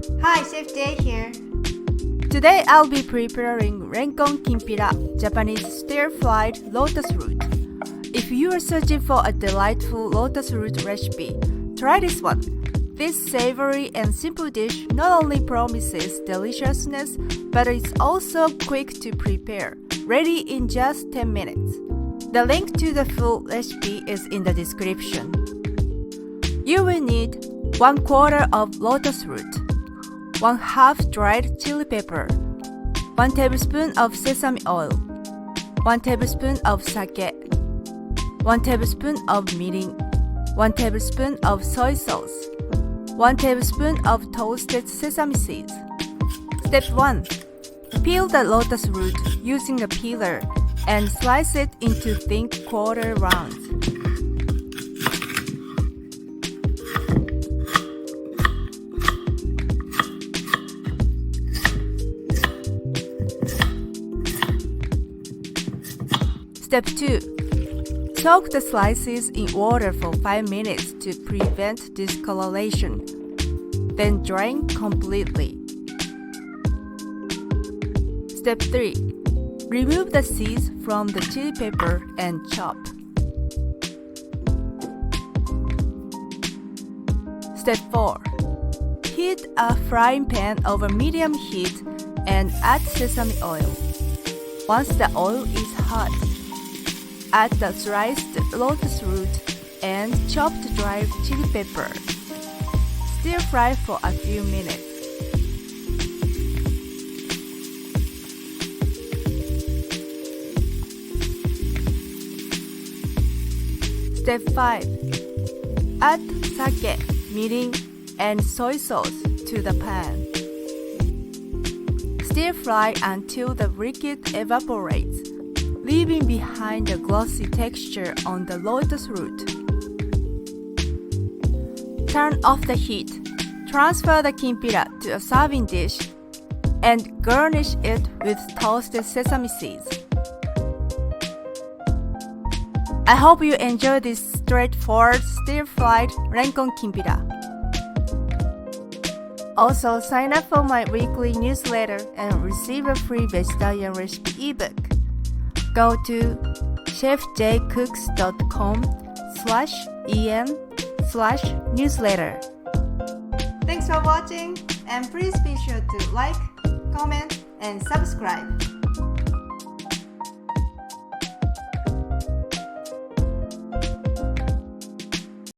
Hi, Chef Jay here. Today I'll be preparing Renkon Kinpira, Japanese Stir-fried Lotus Root. If you are searching for a delightful lotus root recipe, try this one. This savory and simple dish not only promises deliciousness, but it's also quick to prepare, ready in just 10 minutes. The link to the full recipe is in the description. You will need 1/4 of lotus root, 1/2 dried chili pepper, 1 tablespoon of sesame oil, 1 tablespoon of sake, 1 tablespoon of mirin, 1 tablespoon of soy sauce, 1 tablespoon of toasted sesame seeds. Step 1. Peel the lotus root using a peeler and slice it into thin quarter rounds. Step 2. Soak the slices in water for 5 minutes to prevent discoloration. Then drain completely. Step 3. Remove the seeds from the chili pepper and chop. Step 4. Heat a frying pan over medium heat and add sesame oil. Once the oil is hot, add the sliced lotus root and chopped dried chili pepper. Stir fry for a few minutes. Step 5. Add sake, mirin, and soy sauce to the pan. Stir fry until the liquid evaporates, leaving behind a glossy texture on the lotus root. Turn off the heat, transfer the kinpira to a serving dish, and garnish it with toasted sesame seeds. I hope you enjoy this straightforward stir-fried Renkon Kinpira. Also, sign up for my weekly newsletter and receive a free vegetarian recipe ebook. Go to chefjcooks.com/en/newsletter. Thanks for watching, and please be sure to like, comment, and subscribe.